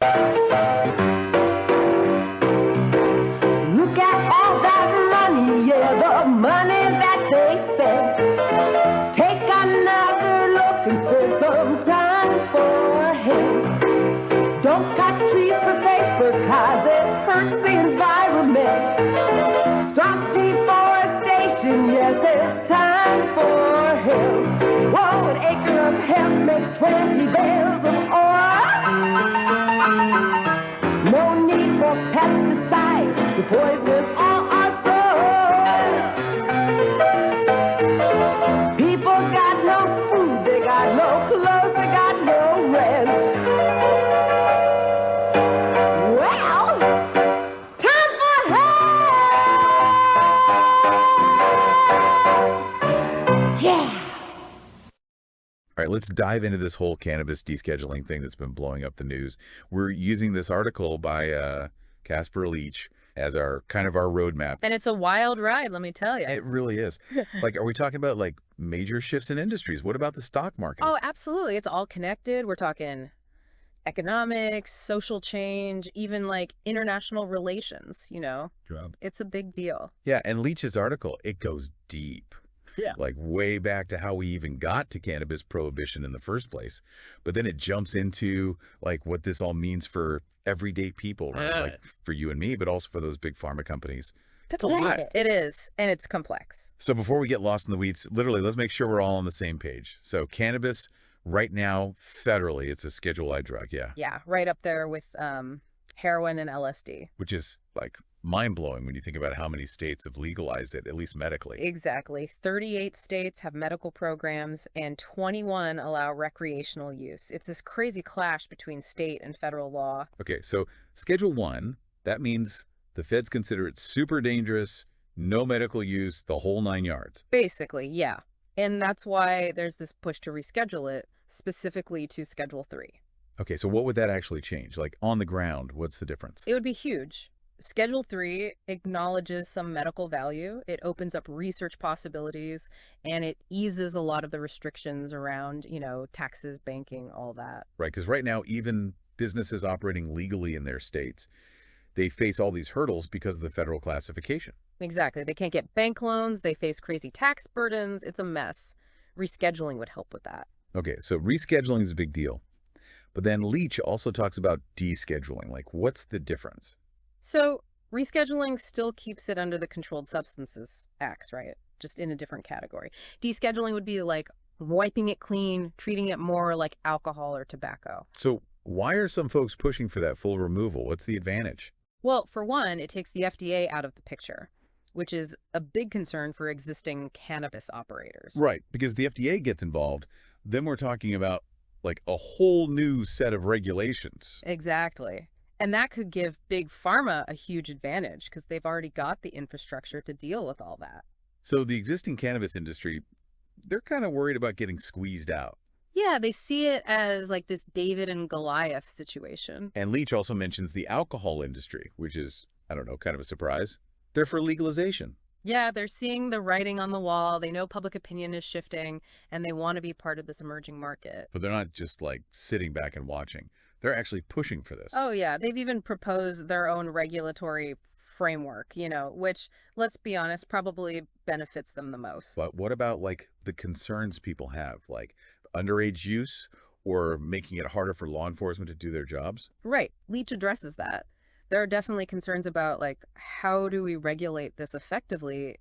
Look at all that money, yeah, the money that they spend. Take another look and spend some time for him. Don't cut trees for paper, cause it hurts the environment. Stop deforestation, yes, it's time for him. Whoa, an acre of hemp makes 20 bales of oil. No need for pesticides to poison all our soil. People got no food, they got no clothes, they got no rent. Well, time for help! Yeah! All right, let's dive into this whole cannabis descheduling thing that's been blowing up the news. We're using this article by Casper Leach as our kind of our roadmap. And it's a wild ride, let me tell you. It really is. Like, are we talking about like major shifts in industries? What about the stock market? Oh, absolutely. It's all connected. We're talking economics, social change, even like international relations, you know? It's a big deal. Yeah, and Leach's article, it goes deep. Yeah. Like way back to how we even got to cannabis prohibition in the first place. But then it jumps into like what this all means for everyday people, right? Like for you and me, but also for those big pharma companies. That's a lot. It is, and it's complex. So before we get lost in the weeds, literally, let's make sure we're all on the same page. So cannabis right now, federally, it's a Schedule I drug, yeah. Yeah, right up there with heroin and LSD. Which is like mind-blowing when you think about how many states have legalized it, at least medically. Exactly. 38 states have medical programs and 21 allow recreational use. It's this crazy clash between state and federal law. Okay, so Schedule 1, that means the feds consider it super dangerous, no medical use, the whole 9 yards. Basically, yeah. And that's why there's this push to reschedule it specifically to Schedule 3. Okay, so what would that actually change? Like on the ground, what's the difference? It would be huge. Schedule 3 acknowledges some medical value. It opens up research possibilities, and it eases a lot of the restrictions around, you know, taxes, banking, all that. Right, because right now, even businesses operating legally in their states, they face all these hurdles because of the federal classification. Exactly. They can't get bank loans. They face crazy tax burdens. It's a mess. Rescheduling would help with that. Okay, so rescheduling is a big deal. But then Leach also talks about descheduling. Like, what's the difference? So rescheduling still keeps it under the Controlled Substances Act, right? Just in a different category. Descheduling would be like wiping it clean, treating it more like alcohol or tobacco. So why are some folks pushing for that full removal? What's the advantage? Well, for one, it takes the FDA out of the picture, which is a big concern for existing cannabis operators. Right, because the FDA gets involved, then we're talking about like a whole new set of regulations. Exactly. And that could give big pharma a huge advantage because they've already got the infrastructure to deal with all that. So the existing cannabis industry, they're kind of worried about getting squeezed out. Yeah, they see it as like this David and Goliath situation. And Leach also mentions the alcohol industry, which is, I don't know, kind of a surprise. They're for legalization. Yeah, they're seeing the writing on the wall. They know public opinion is shifting, and they want to be part of this emerging market. But they're not just like sitting back and watching. They're actually pushing for this. Oh, yeah. They've even proposed their own regulatory framework, you know, which, let's be honest, probably benefits them the most. But what about like the concerns people have, like underage use or making it harder for law enforcement to do their jobs? Right. Leach addresses that. There are definitely concerns about, like, how do we regulate this effectively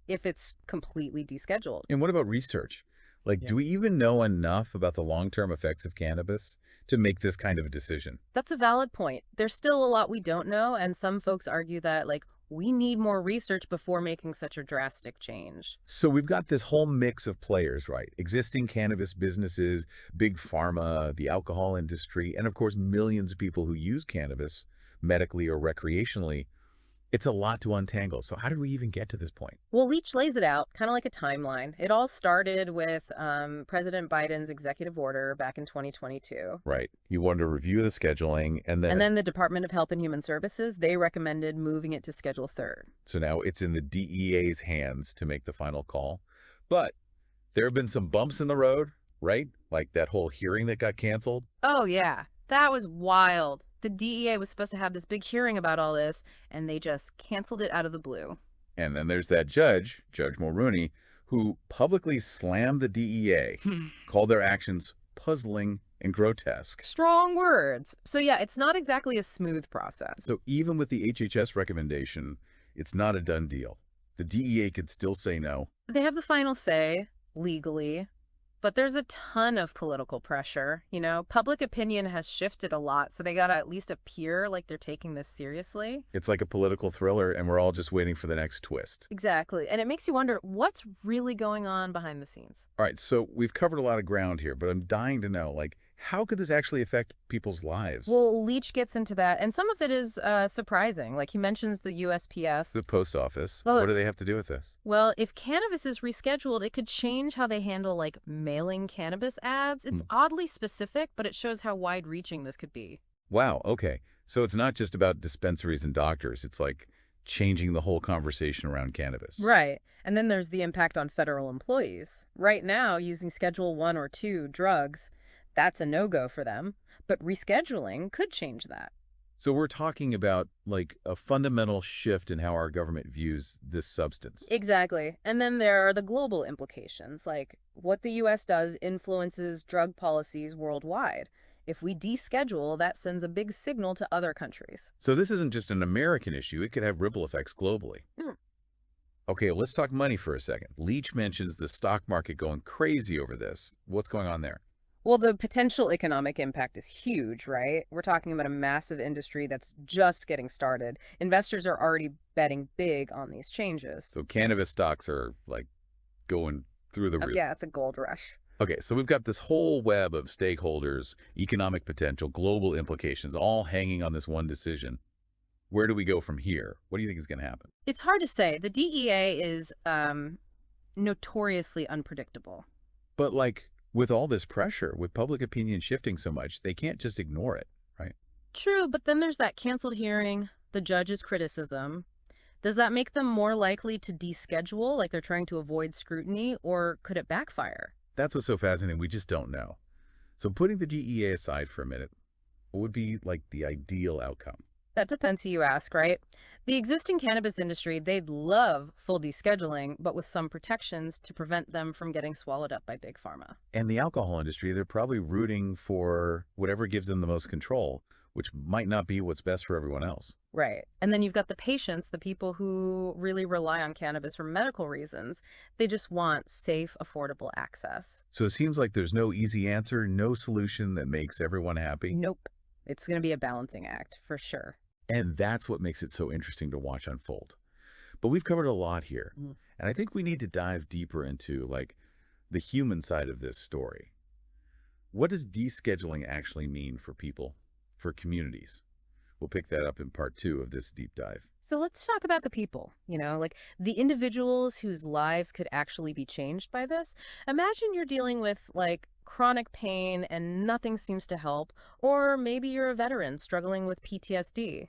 if it's completely descheduled? And what about research? Like, do we even know enough about the long-term effects of cannabis to make this kind of a decision? That's a valid point. There's still a lot we don't know, and some folks argue that, like, we need more research before making such a drastic change. So we've got this whole mix of players, right? Existing cannabis businesses, big pharma, the alcohol industry, and of course, millions of people who use cannabis medically or recreationally. It's a lot to untangle. So how did we even get to this point? Well, Leach lays it out kind of like a timeline. It all started with President Biden's executive order back in 2022. Right. You wanted to review the scheduling and then the Department of Health and Human Services, they recommended moving it to Schedule 3rd. So now it's in the DEA's hands to make the final call. But there have been some bumps in the road, right? Like that whole hearing that got canceled. Oh, yeah. That was wild. The DEA was supposed to have this big hearing about all this, and they just canceled it out of the blue. And then there's that judge, Judge Mulrooney, who publicly slammed the DEA, called their actions puzzling and grotesque. Strong words. So yeah, it's not exactly a smooth process. So even with the HHS recommendation, it's not a done deal. The DEA could still say no. They have the final say, legally, but there's a ton of political pressure. You know, public opinion has shifted a lot, so they gotta at least appear like they're taking this seriously. It's like a political thriller, and we're all just waiting for the next twist. Exactly. And it makes you wonder what's really going on behind the scenes. All right, so we've covered a lot of ground here, but I'm dying to know, like, how could this actually affect people's lives? Well, Leach gets into that, and some of it is surprising. Like he mentions the USPS. The post office, Well, what do they have to do with this? Well, if cannabis is rescheduled, it could change how they handle, like, mailing cannabis ads. It's oddly specific, but it shows how wide-reaching this could be. Wow, okay. So it's not just about dispensaries and doctors. It's like changing the whole conversation around cannabis. Right. And then there's the impact on federal employees. Right now, using Schedule 1 or 2 drugs, that's a no-go for them. But rescheduling could change that. So we're talking about like a fundamental shift in how our government views this substance. Exactly. And then there are the global implications, like what the U.S. does influences drug policies worldwide. If we deschedule, that sends a big signal to other countries. So this isn't just an American issue. It could have ripple effects globally. Hmm. Okay, well, let's talk money for a second. Leach mentions the stock market going crazy over this. What's going on there? Well, the potential economic impact is huge, right? We're talking about a massive industry that's just getting started. Investors are already betting big on these changes. So cannabis stocks are like going through the roof. Yeah, it's a gold rush. Okay, so we've got this whole web of stakeholders, economic potential, global implications, all hanging on this one decision. Where do we go from here? What do you think is going to happen? It's hard to say. The DEA is notoriously unpredictable. But like with all this pressure, with public opinion shifting so much, they can't just ignore it, right? True, but then there's that canceled hearing, the judge's criticism. Does that make them more likely to deschedule, like they're trying to avoid scrutiny, or could it backfire? That's what's so fascinating. We just don't know. So putting the DEA aside for a minute, what would be like the ideal outcome? That depends who you ask, right? The existing cannabis industry, they'd love full descheduling, but with some protections to prevent them from getting swallowed up by big pharma. And the alcohol industry, they're probably rooting for whatever gives them the most control, which might not be what's best for everyone else. Right. And then you've got the patients, the people who really rely on cannabis for medical reasons. They just want safe, affordable access. So it seems like there's no easy answer, no solution that makes everyone happy. Nope. It's going to be a balancing act, for sure. And that's what makes it so interesting to watch unfold. But we've covered a lot here. And I think we need to dive deeper into like the human side of this story. What does descheduling actually mean for people, for communities? We'll pick that up in part 2 of this deep dive. So let's talk about the people, like the individuals whose lives could actually be changed by this. Imagine you're dealing with like chronic pain and nothing seems to help, or maybe you're a veteran struggling with PTSD.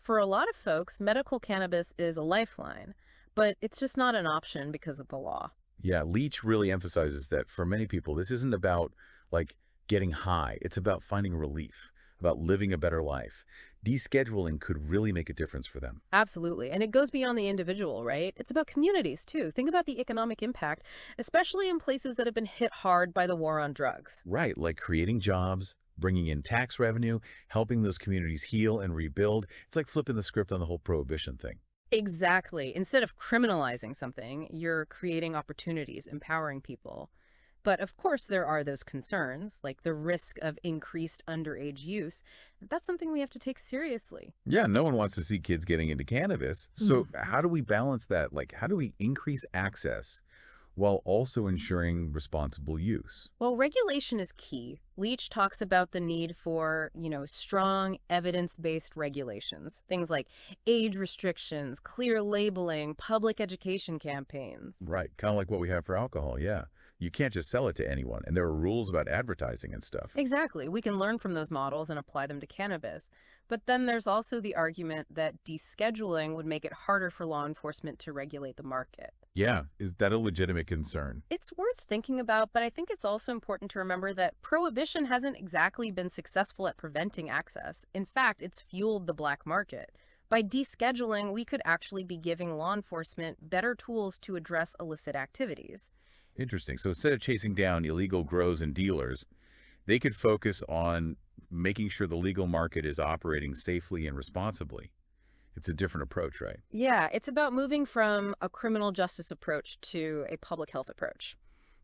For a lot of folks, medical cannabis is a lifeline, but it's just not an option because of the law. Yeah, Leach really emphasizes that for many people, this isn't about like getting high. It's about finding relief, about living a better life. Descheduling could really make a difference for them. Absolutely. And it goes beyond the individual, right? It's about communities, too. Think about the economic impact, especially in places that have been hit hard by the war on drugs. Right, like creating jobs, bringing in tax revenue, helping those communities heal and rebuild. It's like flipping the script on the whole prohibition thing. Exactly. Instead of criminalizing something, you're creating opportunities, empowering people. But of course, there are those concerns, like the risk of increased underage use. That's something we have to take seriously. Yeah, no one wants to see kids getting into cannabis. So how do we balance that? Like, how do we increase access while also ensuring responsible use? Well, regulation is key. Leach talks about the need for, strong evidence-based regulations. Things like age restrictions, clear labeling, public education campaigns. Right, kind of like what we have for alcohol, yeah. You can't just sell it to anyone, and there are rules about advertising and stuff. Exactly. We can learn from those models and apply them to cannabis. But then there's also the argument that descheduling would make it harder for law enforcement to regulate the market. Yeah, is that a legitimate concern? It's worth thinking about, but I think it's also important to remember that prohibition hasn't exactly been successful at preventing access. In fact, it's fueled the black market. By descheduling, we could actually be giving law enforcement better tools to address illicit activities. Interesting. So instead of chasing down illegal grows and dealers, they could focus on making sure the legal market is operating safely and responsibly. It's a different approach, right? Yeah, it's about moving from a criminal justice approach to a public health approach.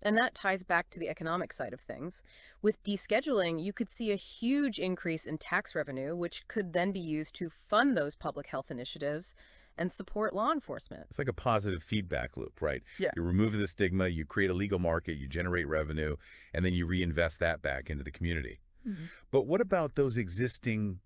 And that ties back to the economic side of things. With descheduling, you could see a huge increase in tax revenue, which could then be used to fund those public health initiatives and support law enforcement. It's like a positive feedback loop, right? Yeah. You remove the stigma, you create a legal market, you generate revenue, and then you reinvest that back into the community. Mhm. But what about those existing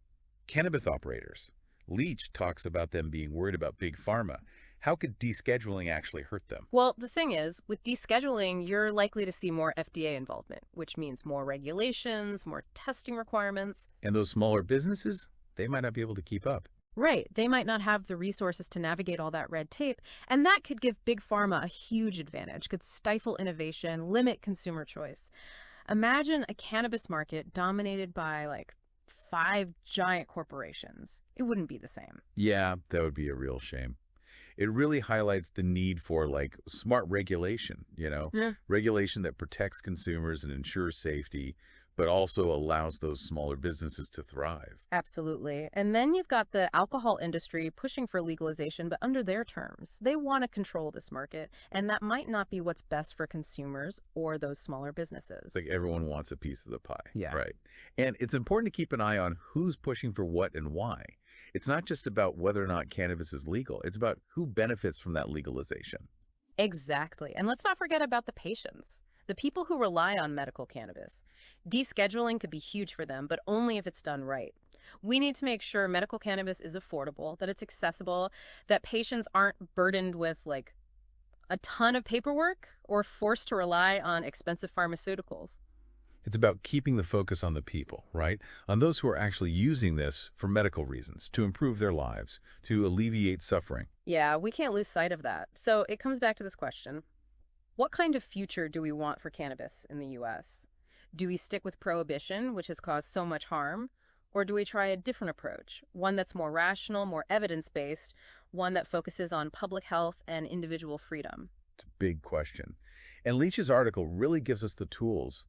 cannabis operators? Leach talks about them being worried about big pharma. How could descheduling actually hurt them? Well, the thing is, with descheduling, you're likely to see more FDA involvement, which means more regulations, more testing requirements. And those smaller businesses, they might not be able to keep up. Right, they might not have the resources to navigate all that red tape, and that could give big pharma a huge advantage, could stifle innovation, limit consumer choice. Imagine a cannabis market dominated by like 5 giant corporations. It wouldn't be the same. Yeah, that would be a real shame. It really highlights the need for like smart regulation, Yeah. regulation that protects consumers and ensures safety, but also allows those smaller businesses to thrive. Absolutely. And then you've got the alcohol industry pushing for legalization, but under their terms. They want to control this market, and that might not be what's best for consumers or those smaller businesses. It's like everyone wants a piece of the pie. Yeah. Right. And it's important to keep an eye on who's pushing for what and why. It's not just about whether or not cannabis is legal. It's about who benefits from that legalization. Exactly. And let's not forget about the patients, the people who rely on medical cannabis. Descheduling could be huge for them, but only if it's done right. We need to make sure medical cannabis is affordable, that it's accessible, that patients aren't burdened with like a ton of paperwork or forced to rely on expensive pharmaceuticals. It's about keeping the focus on the people, right? On those who are actually using this for medical reasons, to improve their lives, to alleviate suffering. Yeah, we can't lose sight of that. So it comes back to this question. What kind of future do we want for cannabis in the US? Do we stick with prohibition, which has caused so much harm? Or do we try a different approach, one that's more rational, more evidence-based, one that focuses on public health and individual freedom? It's a big question. And Leach's article really gives us the tools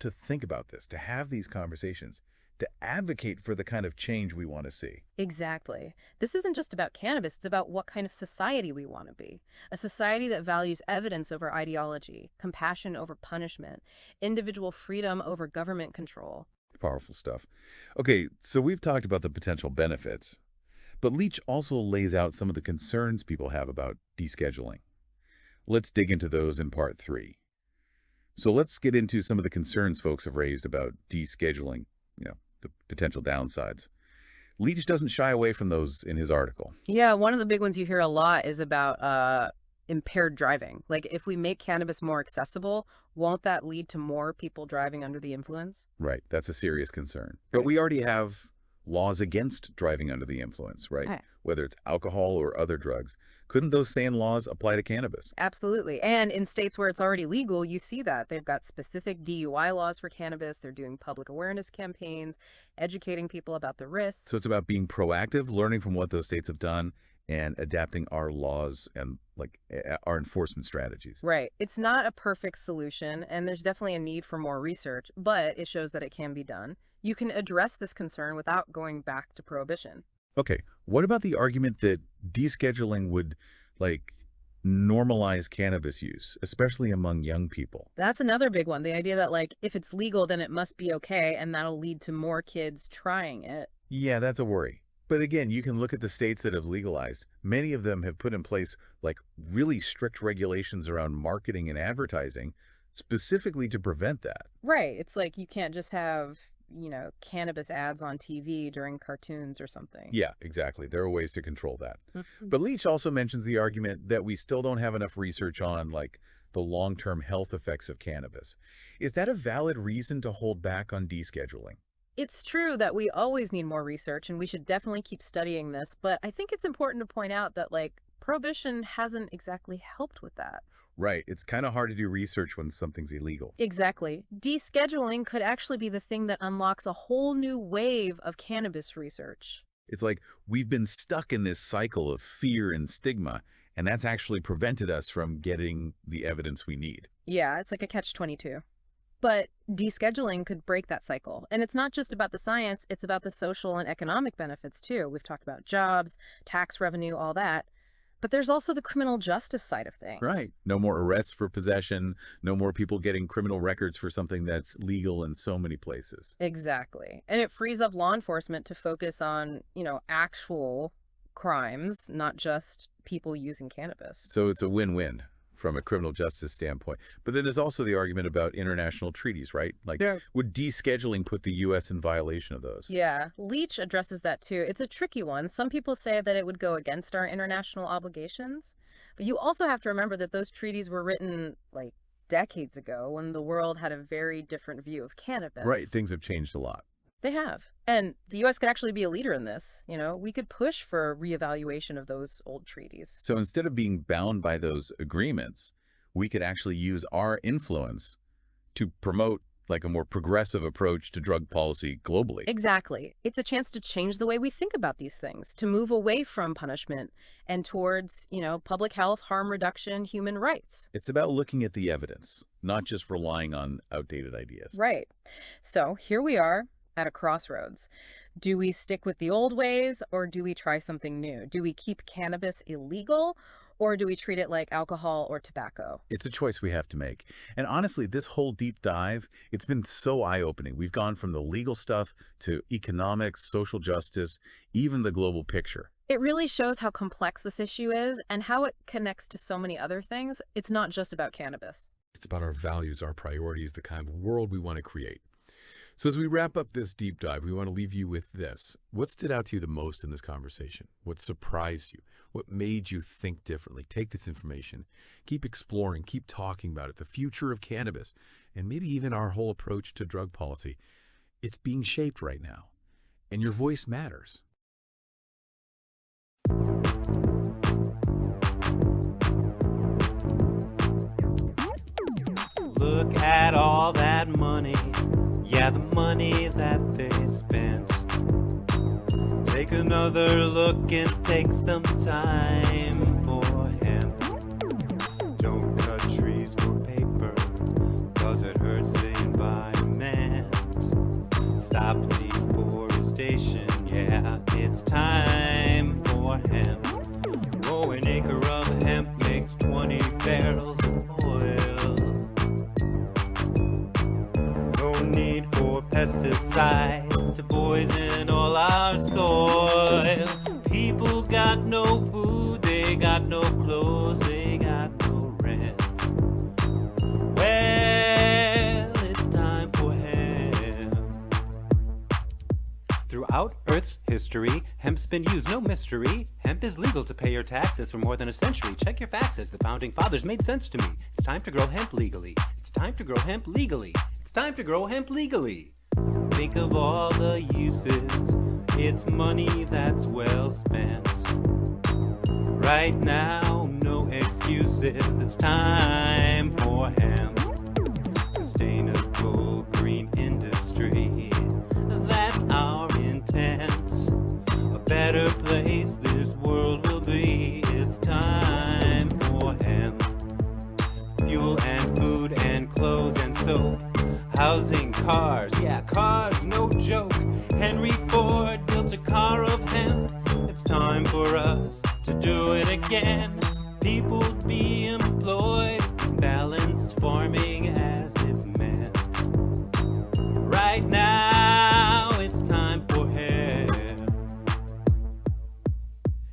to think about this, to have these conversations, to advocate for the kind of change we want to see. Exactly. This isn't just about cannabis, it's about what kind of society we want to be. A society that values evidence over ideology, compassion over punishment, individual freedom over government control. Powerful stuff. Okay, so we've talked about the potential benefits, but Leach also lays out some of the concerns people have about descheduling. Let's dig into those in part 3. So let's get into some of the concerns folks have raised about descheduling, the potential downsides. Leach doesn't shy away from those in his article. Yeah, one of the big ones you hear a lot is about impaired driving. Like, if we make cannabis more accessible, won't that lead to more people driving under the influence? Right, that's a serious concern. But we already have laws against driving under the influence, right? Right. Whether it's alcohol or other drugs. Couldn't those same laws apply to cannabis? Absolutely. And in states where it's already legal, you see that. They've got specific DUI laws for cannabis. They're doing public awareness campaigns, educating people about the risks. So it's about being proactive, learning from what those states have done, and adapting our laws and our enforcement strategies. Right. It's not a perfect solution, and there's definitely a need for more research, but it shows that it can be done. You can address this concern without going back to prohibition. Okay, what about the argument that descheduling would, normalize cannabis use, especially among young people? That's another big one. The idea that, if it's legal, then it must be okay, and that'll lead to more kids trying it. Yeah, that's a worry. But again, you can look at the states that have legalized. Many of them have put in place, really strict regulations around marketing and advertising, specifically to prevent that. Right. It's like you can't just have, cannabis ads on TV during cartoons or something. Yeah, exactly. There are ways to control that. Mhm. But Leach also mentions the argument that we still don't have enough research on, the long-term health effects of cannabis. Is that a valid reason to hold back on descheduling? It's true that we always need more research, and we should definitely keep studying this, but I think it's important to point out that, like, prohibition hasn't exactly helped with that. Right, it's kind of hard to do research when something's illegal. Exactly. Descheduling could actually be the thing that unlocks a whole new wave of cannabis research. It's like we've been stuck in this cycle of fear and stigma, and that's actually prevented us from getting the evidence we need. Yeah, it's like a catch-22. But descheduling could break that cycle. And it's not just about the science, it's about the social and economic benefits too. We've talked about jobs, tax revenue, all that. But there's also the criminal justice side of things. Right. No more arrests for possession, no more people getting criminal records for something that's legal in so many places. Exactly. And it frees up law enforcement to focus on, actual crimes, not just people using cannabis. So it's a win-win from a criminal justice standpoint. But then there's also the argument about international treaties, right? Like, Yeah. would descheduling put the U.S. in violation of those? Yeah, Leach addresses that too. It's a tricky one. Some people say that it would go against our international obligations, but you also have to remember that those treaties were written like decades ago when the world had a very different view of cannabis. Right, things have changed a lot. They have. And the U.S. could actually be a leader in this. We could push for reevaluation of those old treaties. So instead of being bound by those agreements, we could actually use our influence to promote like a more progressive approach to drug policy globally. Exactly. It's a chance to change the way we think about these things, to move away from punishment and towards, public health, harm reduction, human rights. It's about looking at the evidence, not just relying on outdated ideas. Right. So here we are at a crossroads. Do we stick with the old ways, or do we try something new? Do we keep cannabis illegal, or do we treat it like alcohol or tobacco? It's a choice we have to make. And honestly, this whole deep dive, it's been so eye-opening. We've gone from the legal stuff to economics, social justice, even the global picture. It really shows how complex this issue is and how it connects to so many other things. It's not just about cannabis. It's about our values, our priorities, the kind of world we want to create. So as we wrap up this deep dive, we want to leave you with this. What stood out to you the most in this conversation? What surprised you? What made you think differently? Take this information, keep exploring, keep talking about it, the future of cannabis, and maybe even our whole approach to drug policy. It's being shaped right now, and your voice matters. Look at all that money, yeah, the money that they spent. Take another look and take some time for hemp. Don't cut trees for paper, cause it hurts the environment. Stop deforestation, yeah, it's time for hemp. Oh, an acre of hemp makes 20 barrels of oil. No need for pesticides to poison all our soil. People got no food, they got no clothes, they got no rent. Well, it's time for hemp. Throughout Earth's history, hemp's been used, no mystery. Hemp is legal to pay your taxes for more than a century. Check your faxes, the founding fathers made sense to me. It's time to grow hemp legally. It's time to grow hemp legally. It's time to grow hemp legally. Think of all the uses. It's money that's well spent. Right now, no excuses. It's time for hemp. Sustainable green industry. That's our intent. A better place this world will be. It's time for hemp. Fuel and food and clothes and soap. Housing, cars, yeah, cars, no joke. Henry Ford built a car of hemp. It's time for us to do it again. People be employed, balanced farming as it's meant. Right now, it's time for hemp.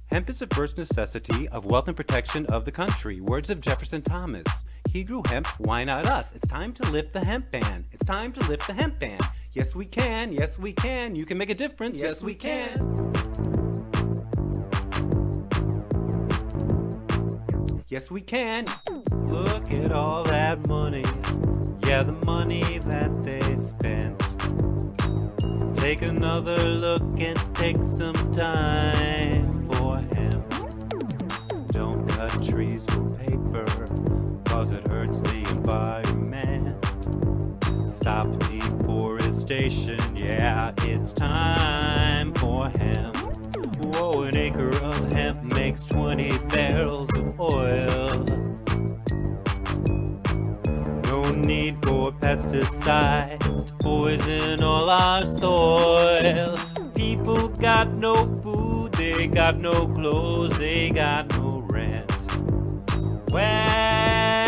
Hemp is the first necessity of wealth and protection of the country. Words of Jefferson Thomas. He grew hemp, why not us? It's time to lift the hemp ban. It's time to lift the hemp ban. Yes, we can. Yes, we can. You can make a difference. Yes, we can. Yes, we can. Look at all that money. Yeah, the money that they spent. Take another look and take some time for hemp. Don't cut trees for paper, cause it hurts the environment. Stop deforestation, yeah, it's time for hemp. Whoa, an acre of hemp makes 20 barrels of oil. No need for pesticides to poison all our soil. People got no food, they got no clothes, they got no rent. Well,